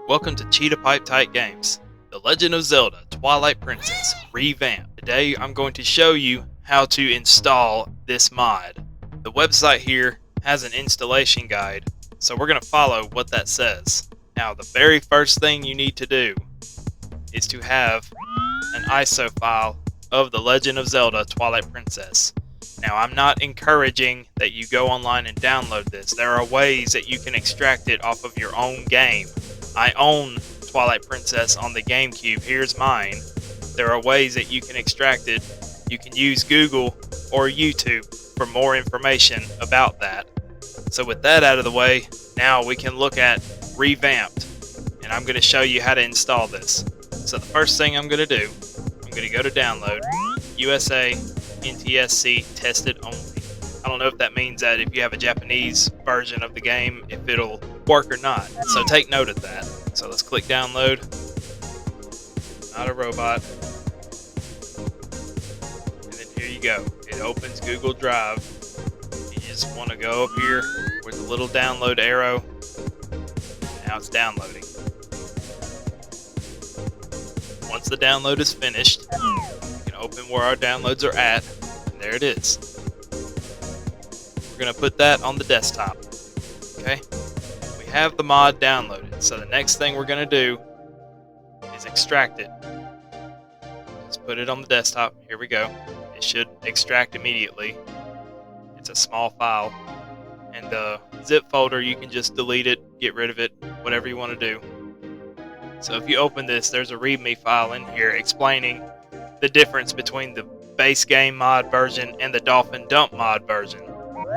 Welcome to Cheetah Pipe Tight Games, The Legend of Zelda, Twilight Princess Revamped. Today I'm going to show you how to install this mod. The website here has an installation guide, so we're going to follow what that says. Now the very first thing you need to do is to have an ISO file of The Legend of Zelda, Twilight Princess. Now I'm not encouraging that you go online and download this. There are ways that you can extract it off of your own game. I own Twilight Princess on the Gamecube. Here's mine. There are ways that you can extract it. You can use Google or YouTube for more information about that. So with that out of the way, now we can look at Revamped. And I'm going to show you how to install this. So the first thing I'm going to do, I'm going to go to download, USA, NTSC, tested only. I don't know if that means that if you have a Japanese version of the game, if it'll work or not. So take note of that. So let's click download. Not a robot. And then here you go. It opens Google Drive. You just want to go up here with the little download arrow. Now it's downloading. Once the download is finished, you can open where our downloads are at. And there it is. We're going to put that on the desktop. Okay? We have the mod downloaded. So the next thing we're going to do is extract it. Just put it on the desktop. Here we go. It should extract immediately. It's a small file. And the zip folder, you can just delete it, get rid of it, whatever you want to do. So if you open this, there's a README file in here explaining the difference between the base game mod version and the Dolphin dump mod version.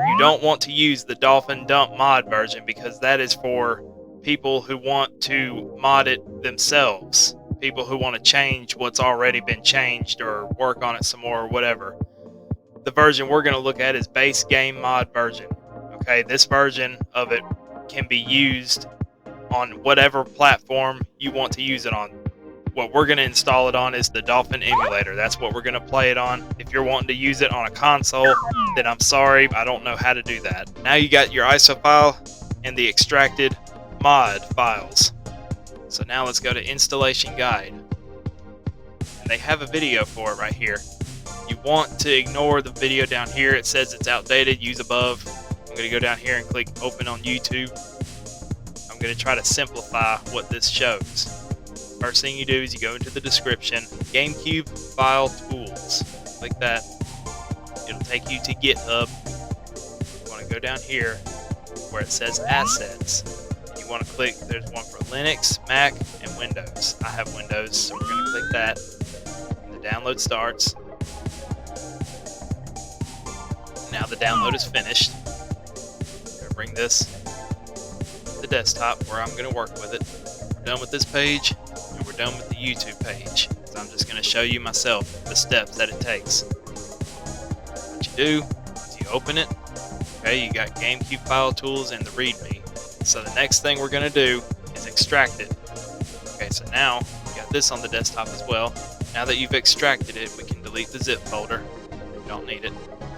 You don't want to use the Dolphin dump mod version because that is for people who want to mod it themselves. People who want to change what's already been changed or work on it some more or whatever. The version we're going to look at is base game mod version. Okay, this version of it can be used on whatever platform you want to use it on. What we're going to install it on is the Dolphin emulator. That's what we're going to play it on. If you're wanting to use it on a console, then I'm sorry, I don't know how to do that. Now you got your ISO file and the extracted mod files. So now let's go to installation guide. And they have a video for it right here. You want to ignore the video down here. It says it's outdated, use above. I'm going to go down here and click open on YouTube. I'm going to try to simplify what this shows. First thing you do is you go into the description, Gamecube file tools. Click that. It'll take you to GitHub. You want to go down here where it says assets. You want to click, there's one for Linux, Mac, and Windows. I have Windows, so we're going to click that. And the download starts. Now the download is finished. I'm going to bring this to the desktop where I'm going to work with it. We're done with this page. And we're done with the YouTube page. So I'm just going to show you myself the steps that it takes. What you do is you open it. Okay, you got Gamecube file tools and the README. So the next thing we're going to do is extract it. Okay, so now you got this on the desktop as well. Now that you've extracted it, we can delete the zip folder. You don't need it.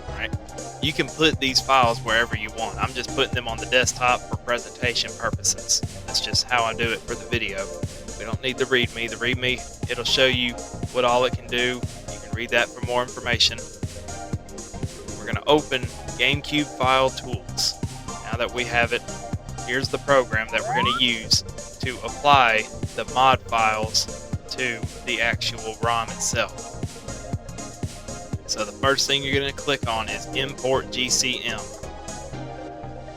Alright. You can put these files wherever you want. I'm just putting them on the desktop for presentation purposes. That's just how I do it for the video. We don't need the README. The README, it'll show you what all it can do. You can read that for more information. We're going to open Gamecube file tools. Now that we have it, here's the program that we're going to use to apply the mod files to the actual ROM itself. So the first thing you're going to click on is Import GCM.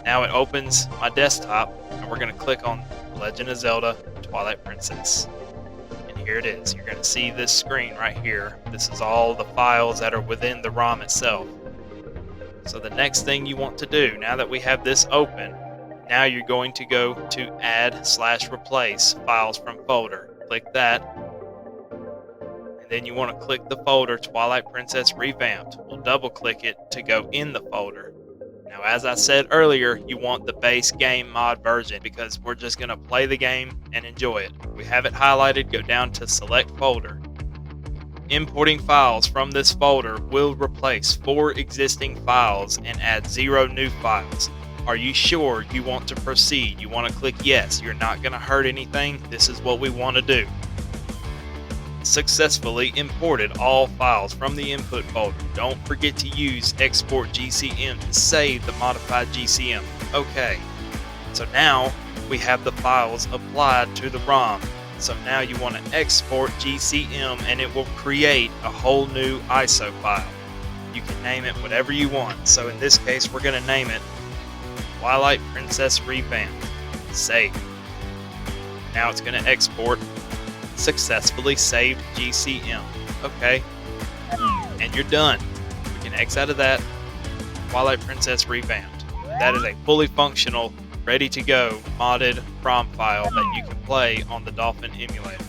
Now it opens my desktop, and we're going to click on Legend of Zelda, Twilight Princess. And here it is. You're going to see this screen right here. This is all the files that are within the ROM itself. So the next thing you want to do, now that we have this open, now you're going to go to Add/Replace Files from Folder. Click that. And then you want to click the folder Twilight Princess Revamped. We'll double click it to go in the folder. Now, as I said earlier, you want the base game mod version because we're just going to play the game and enjoy it. We have it highlighted, go down to Select Folder. Importing files from this folder will replace 4 existing files and add 0 new files. Are you sure you want to proceed? You want to click yes. You're not going to hurt anything. This is what we want to do. Successfully imported all files from the input folder. Don't forget to use export GCM to save the modified GCM. Okay, so now we have the files applied to the ROM. So now you want to export GCM and it will create a whole new ISO file. You can name it whatever you want. So in this case, we're going to name it Twilight Princess Revamped. Save. Now it's going to export successfully saved GCM. Okay. And you're done. We can X out of that. Twilight Princess Revamped. That is a fully functional, ready to go, modded ROM file that you can play on the Dolphin emulator.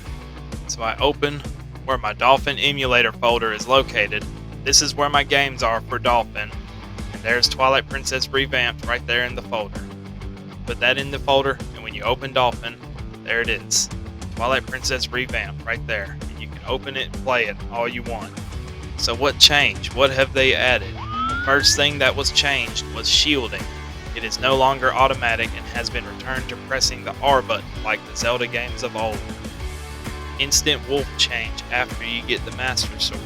So I open where my Dolphin emulator folder is located. This is where my games are for Dolphin. And there's Twilight Princess Revamped right there in the folder. Put that in the folder, and when you open Dolphin, there it is. Twilight Princess Revamped right there. And you can open it and play it all you want. So what changed? What have they added? The first thing that was changed was shielding. It is no longer automatic and has been returned to pressing the R button like the Zelda games of old. Instant wolf change after you get the Master Sword.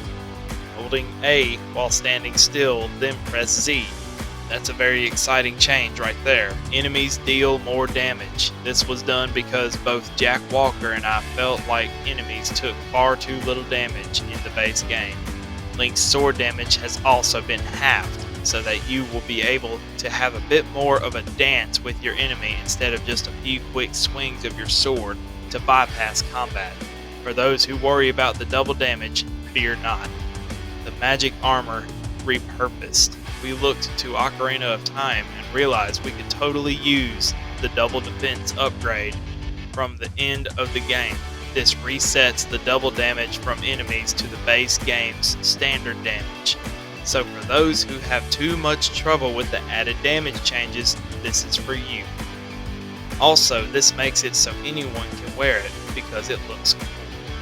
Holding A while standing still, then press Z. That's a very exciting change right there. Enemies deal more damage. This was done because both Jack Walker and I felt like enemies took far too little damage in the base game. Link's sword damage has also been halved, so that you will be able to have a bit more of a dance with your enemy instead of just a few quick swings of your sword to bypass combat. For those who worry about the double damage, fear not. The magic armor repurposed. We looked to Ocarina of Time and realized we could totally use the double defense upgrade from the end of the game. This resets the double damage from enemies to the base game's standard damage. So for those who have too much trouble with the added damage changes, this is for you. Also, this makes it so anyone can wear it because it looks cool.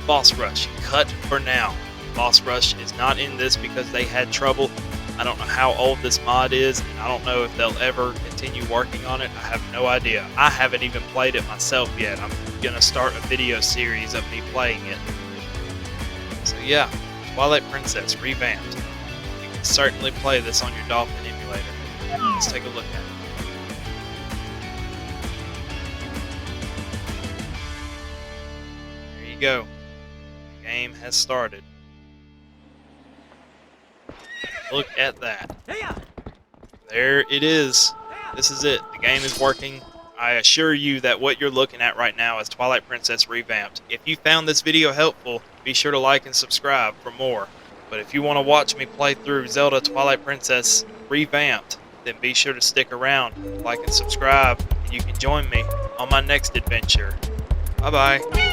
Boss Rush, cut for now. Boss Rush is not in this because they had trouble. I don't know how old this mod is, and I don't know if they'll ever continue working on it. I have no idea. I haven't even played it myself yet. I'm going to start a video series of me playing it. So yeah, Twilight Princess Revamped. You can certainly play this on your Dolphin emulator. Let's take a look at it. There you go. The game has started. Look at that. There it is. This is it. The game is working. I assure you that what you're looking at right now is Twilight Princess Revamped. If you found this video helpful, be sure to like and subscribe for more. But if you want to watch me play through Zelda Twilight Princess Revamped, then be sure to stick around, like and subscribe, and you can join me on my next adventure. Bye-bye.